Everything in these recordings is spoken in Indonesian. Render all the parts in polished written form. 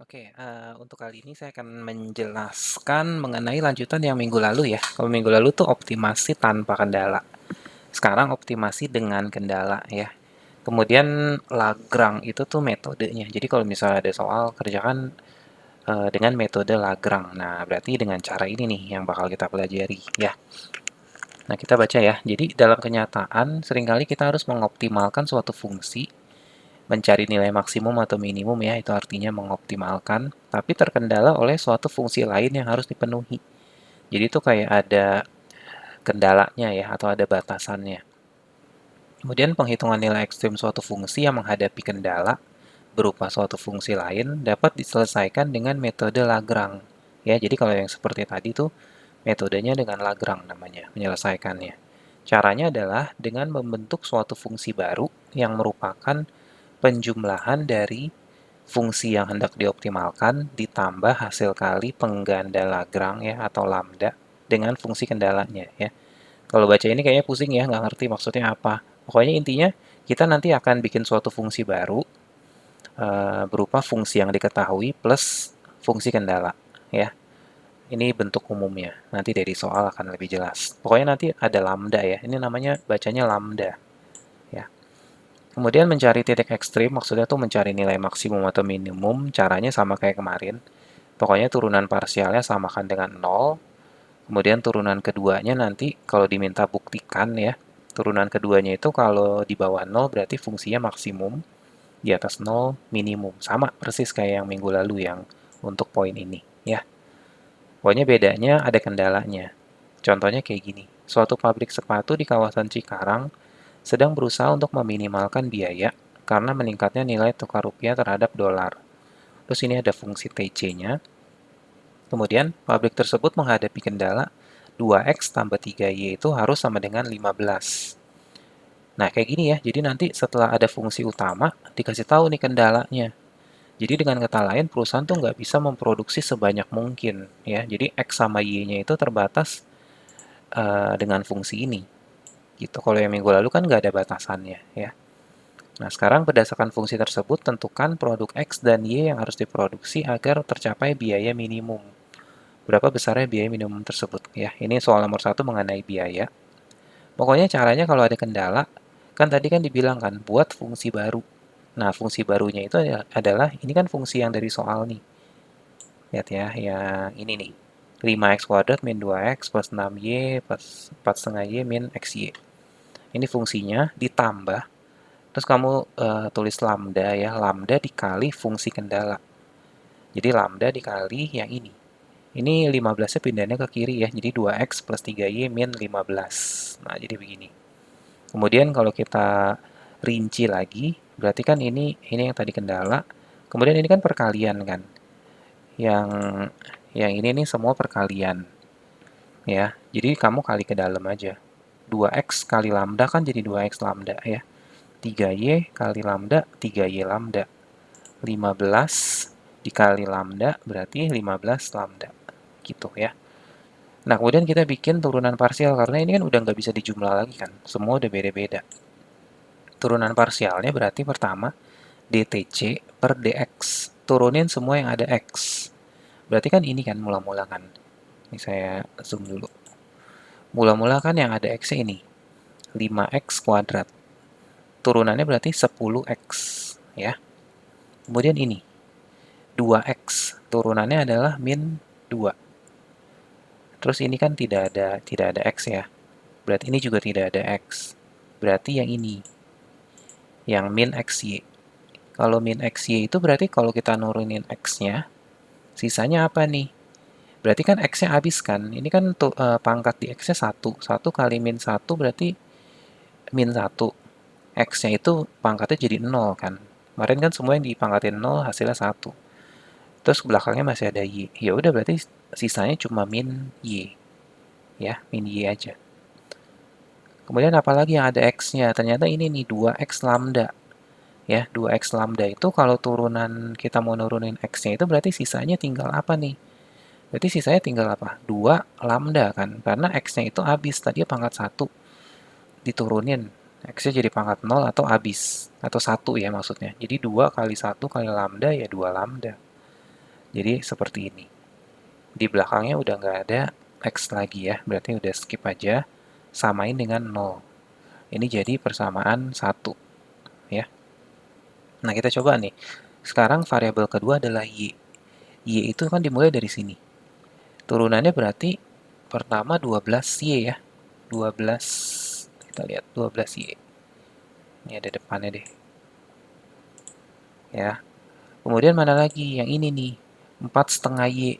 Oke, untuk kali ini saya akan menjelaskan mengenai lanjutan yang minggu lalu ya. Kalau minggu lalu tuh optimasi tanpa kendala. Sekarang optimasi dengan kendala ya. Kemudian Lagrange itu tuh metodenya. Jadi kalau misalnya ada soal kerjakan dengan metode Lagrange. Nah, berarti dengan cara ini nih yang bakal kita pelajari ya. Nah, kita baca ya. Jadi dalam kenyataan seringkali kita harus mengoptimalkan suatu fungsi, mencari nilai maksimum atau minimum ya, itu artinya mengoptimalkan, tapi terkendala oleh suatu fungsi lain yang harus dipenuhi. Jadi itu kayak ada kendalanya ya, atau ada batasannya. Kemudian penghitungan nilai ekstrim suatu fungsi yang menghadapi kendala berupa suatu fungsi lain dapat diselesaikan dengan metode Lagrange. Ya, jadi kalau yang seperti tadi tuh metodenya dengan Lagrange namanya, menyelesaikannya. Caranya adalah dengan membentuk suatu fungsi baru yang merupakan penjumlahan dari fungsi yang hendak dioptimalkan ditambah hasil kali pengganda Lagrange ya atau lambda dengan fungsi kendalanya ya. Kalau baca ini kayaknya pusing ya, nggak ngerti maksudnya apa. Pokoknya intinya kita nanti akan bikin suatu fungsi baru berupa fungsi yang diketahui plus fungsi kendala ya. Ini bentuk umumnya. Nanti dari soal akan lebih jelas. Pokoknya nanti ada lambda ya. Ini namanya bacanya lambda ya. Kemudian mencari titik ekstrim, maksudnya tuh mencari nilai maksimum atau minimum, caranya sama kayak kemarin. Pokoknya turunan parsialnya samakan dengan 0, kemudian turunan keduanya nanti kalau diminta buktikan ya, turunan keduanya itu kalau di bawah 0 berarti fungsinya maksimum, di atas 0 minimum. Sama persis kayak yang minggu lalu yang untuk poin ini ya. Pokoknya bedanya ada kendalanya. Contohnya kayak gini, suatu pabrik sepatu di kawasan Cikarang sedang berusaha untuk meminimalkan biaya karena meningkatnya nilai tukar rupiah terhadap dolar. Terus ini ada fungsi TC-nya. Kemudian, pabrik tersebut menghadapi kendala 2x tambah 3y itu harus sama dengan 15. Nah, kayak gini ya. Jadi nanti setelah ada fungsi utama, dikasih tahu nih kendalanya. Jadi dengan kata lain, perusahaan tuh nggak bisa memproduksi sebanyak mungkin. Ya, jadi X sama Y-nya itu terbatas dengan fungsi ini. Gitu. Kalau yang minggu lalu kan nggak ada batasannya. Ya. Nah, sekarang berdasarkan fungsi tersebut, tentukan produk X dan Y yang harus diproduksi agar tercapai biaya minimum. Berapa besarnya biaya minimum tersebut? Ya, ini soal nomor satu mengenai biaya. Pokoknya caranya kalau ada kendala, kan tadi kan dibilang kan, buat fungsi baru. Nah, fungsi barunya itu adalah, ini kan fungsi yang dari soal nih. Lihat ya, yang ini nih. 5x kuadrat min 2x plus 6y plus 4 setengah y min xy. Ini fungsinya ditambah. Terus kamu tulis lambda ya, lambda dikali fungsi kendala. Jadi lambda dikali yang ini. Ini 15-nya pindahnya ke kiri ya, jadi 2x plus 3y min 15. Nah, jadi begini. Kemudian kalau kita rinci lagi, berarti kan ini yang tadi kendala. Kemudian ini kan perkalian kan. Yang yang ini nih semua perkalian ya. Jadi kamu kali ke dalam aja. 2x kali lambda kan jadi 2x lambda ya. 3y kali lambda, 3y lambda. 15 dikali lambda berarti 15 lambda. Gitu ya. Nah, kemudian kita bikin turunan parsial karena ini kan udah nggak bisa dijumlah lagi kan. Semua udah beda-beda. Turunan parsialnya berarti pertama dtc per dx. Turunin semua yang ada x. Berarti kan ini kan mula-mula kan. Ini saya zoom dulu. Mula-mula kan yang ada x ini. 5x kuadrat. Turunannya berarti 10x. Ya. Kemudian ini. 2x. Turunannya adalah min 2. Terus ini kan tidak ada x ya. Berarti ini juga tidak ada x. Berarti yang ini. Yang min xy. Kalau min xy itu berarti kalau kita nurunin x-nya, sisanya apa nih? Berarti kan x-nya habis kan? Ini kan pangkat di x-nya 1. 1 kali min 1 berarti min 1. X-nya itu pangkatnya jadi 0 kan? Kemarin kan semua yang dipangkatin 0 hasilnya 1. Terus belakangnya masih ada y. Ya udah berarti sisanya cuma min y. Ya, min y aja. Kemudian apalagi yang ada x-nya? Ternyata ini nih 2x lambda. Ya, 2x lambda itu kalau turunan kita mau nurunin x-nya itu berarti sisanya tinggal apa nih? Berarti sisanya tinggal apa? 2 lambda kan? Karena x-nya itu habis, tadi pangkat 1 diturunin. X-nya jadi pangkat 0 atau habis. Atau 1 ya maksudnya. Jadi 2 kali 1 kali lambda ya 2 lambda. Jadi seperti ini. Di belakangnya udah nggak ada X lagi ya, berarti udah skip aja. Samain dengan 0. Ini jadi persamaan 1 ya. Nah, kita coba nih. Sekarang variabel kedua adalah Y. Y itu kan dimulai dari sini. Turunannya berarti pertama 12Y ya. 12, kita lihat 12Y. Ini ada depannya deh. Ya. Kemudian mana lagi? Yang ini nih. 4,5Y.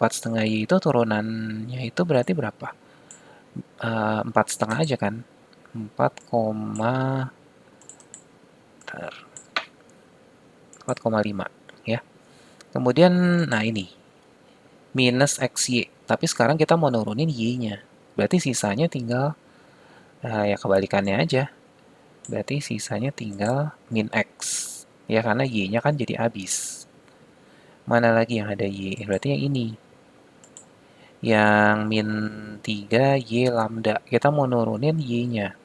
4,5Y itu turunannya itu berarti berapa? 4,5 aja kan? 4,5 ya. Kemudian, nah ini, minus XY. Tapi sekarang kita mau nurunin Y-nya. Berarti sisanya tinggal, ya kebalikannya aja. Berarti sisanya tinggal min X. Ya, karena Y-nya kan jadi habis. Mana lagi yang ada Y? Berarti yang ini. Yang min 3 Y lambda. Kita mau nurunin Y-nya.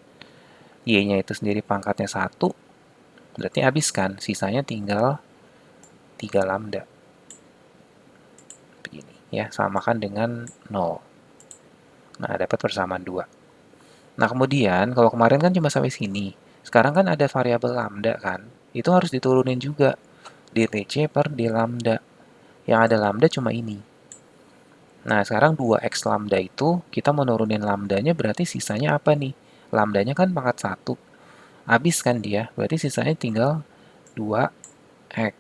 Y-nya itu sendiri pangkatnya 1. Berarti habis kan? Sisanya tinggal 3 lambda. Begini ya, samakan dengan 0. Nah, dapat persamaan 2. Nah, kemudian kalau kemarin kan cuma sampai sini. Sekarang kan ada variabel lambda kan. Itu harus diturunin juga. dTc per d lambda. Yang ada lambda cuma ini. Nah, sekarang 2x lambda itu kita menurunin lambdanya berarti sisanya apa nih? Lambdanya kan pangkat 1. Habis kan dia. Berarti sisanya tinggal 2x.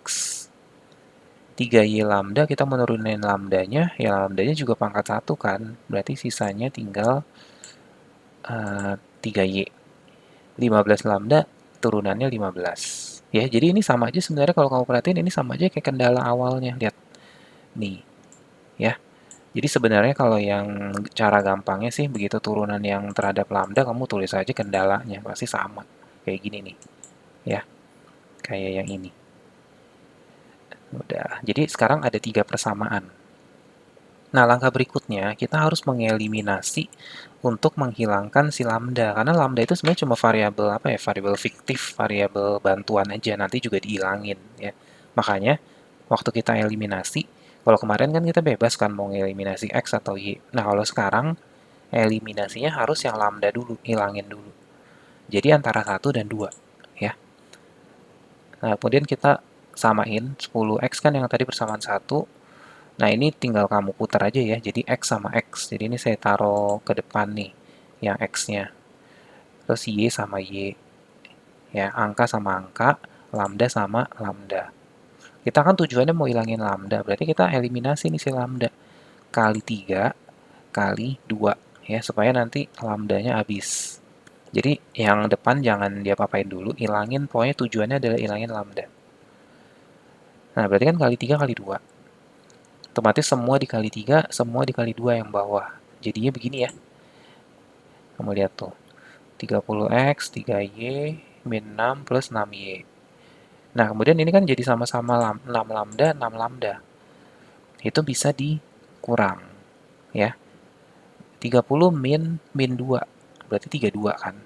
3y lambda kita menurunin lambdanya. Ya lambdanya juga pangkat 1 kan. Berarti sisanya tinggal 3y. 15 lambda turunannya 15. Ya, jadi ini sama aja sebenarnya kalau kamu perhatiin ini sama aja kayak kendala awalnya. Lihat. Nih. Ya. Jadi sebenarnya kalau yang cara gampangnya sih begitu turunan yang terhadap lambda kamu tulis aja kendalanya pasti sama. Kayak gini nih. Ya. Kayak yang ini. Udah. Jadi sekarang ada 3 persamaan. Nah, langkah berikutnya kita harus mengeliminasi untuk menghilangkan si lambda. Karena lambda itu sebenarnya cuma variabel apa ya? Variabel fiktif, variabel bantuan aja. Nanti juga dihilangin ya. Makanya waktu kita eliminasi, kalau kemarin kan kita bebas kan mau eliminasi X atau Y. Nah, kalau sekarang eliminasinya harus yang lambda dulu, hilangin dulu. Jadi antara 1 dan 2 ya. Nah, kemudian kita samain 10X kan yang tadi persamaan 1. Nah, ini tinggal kamu putar aja ya. Jadi X sama X. Jadi ini saya taruh ke depan nih, yang X-nya. Terus Y sama Y. Ya, angka sama angka, lambda sama lambda. Kita kan tujuannya mau hilangin lambda. Berarti kita eliminasi nih si lambda. Kali 3, kali 2. Ya, supaya nanti lambdanya habis. Jadi yang depan jangan diapa-apain dulu. Hilangin, pokoknya tujuannya adalah hilangin lambda. Nah, berarti kan kali 3 kali 2. Otomatis semua dikali 3, semua dikali 2 yang bawah. Jadinya begini ya. Kamu lihat tuh. 30x, 3y, min 6 plus 6y. Nah, kemudian ini kan jadi sama-sama 6 lambda, 6 lambda. Itu bisa dikurang. Ya. 30 min 2. Berarti 32 kan.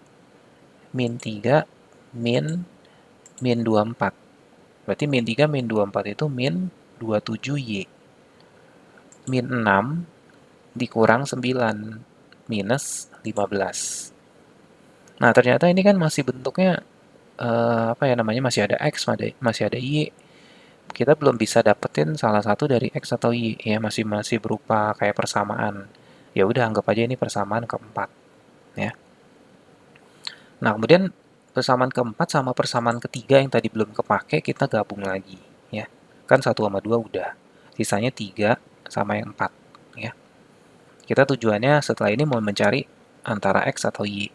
Min 3, min 24. Berarti min 3, min 24 itu min 27y. Min 6 dikurang 9 minus 15. Nah, ternyata ini kan masih bentuknya apa ya namanya, masih ada X, masih ada Y. Kita belum bisa dapetin salah satu dari X atau Y ya, masih berupa kayak persamaan. Ya udah anggap aja ini persamaan keempat ya. Nah, kemudian persamaan keempat sama persamaan ketiga yang tadi belum kepake kita gabung lagi ya. Kan 1 sama 2 udah. Sisanya 3 sama yang 4 ya. Kita tujuannya setelah ini mau mencari antara X atau Y.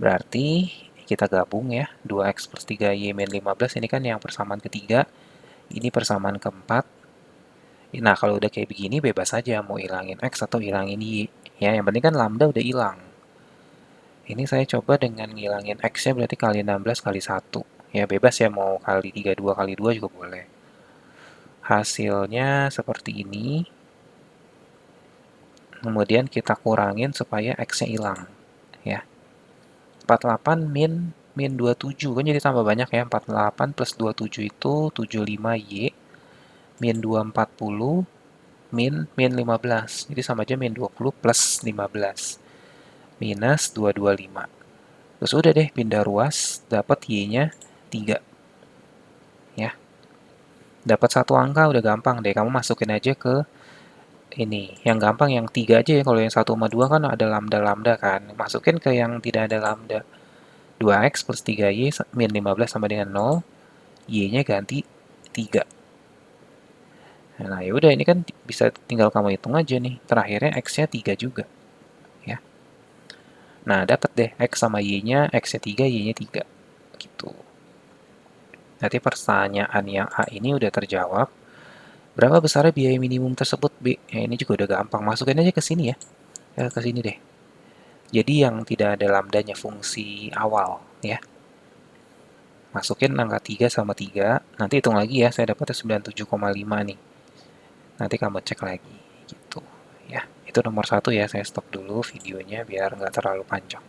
Berarti kita gabung ya, 2x plus 3y min 15 ini kan yang persamaan ketiga, ini persamaan keempat. Nah, kalau udah kayak begini bebas aja mau hilangin x atau hilangin y. Ya, yang penting kan lambda udah hilang. Ini saya coba dengan ngilangin x-nya berarti kali 16 kali 1. Ya, bebas ya mau kali 32 kali 2 juga boleh. Hasilnya seperti ini. Kemudian kita kurangin supaya x-nya hilang. Ya. 48 min 27 kan jadi tambah banyak ya. 48 plus 27 itu 75y min 240, min 15. Jadi sama aja min 20 plus 15. Minus 225. Terus udah deh, pindah ruas, dapat Y-nya 3. Ya. Dapat satu angka udah gampang deh. Kamu masukin aja ke ini. Yang gampang yang 3 aja ya. Kalau yang 1 sama 2 kan ada lambda-lambda kan. Masukin ke yang tidak ada lambda. 2x plus 3y min 15 sama dengan 0. Y-nya ganti 3. Nah, ya udah ini kan bisa tinggal kamu hitung aja nih. Terakhirnya x-nya 3 juga, ya. Nah, dapat deh x sama y-nya, x-nya 3, y-nya 3. Gitu. Nanti pertanyaan yang A ini udah terjawab. Berapa besarnya biaya minimum tersebut, B? Ya, ini juga udah gampang. Masukin aja ke sini ya. Ke sini deh. Jadi yang tidak ada lambdanya fungsi awal, ya. Masukin angka 3 sama 3. Nanti hitung lagi ya, saya dapatnya 97,5 nih. Nanti kamu cek lagi gitu ya. Itu nomor 1 ya, saya stop dulu videonya biar nggak terlalu panjang.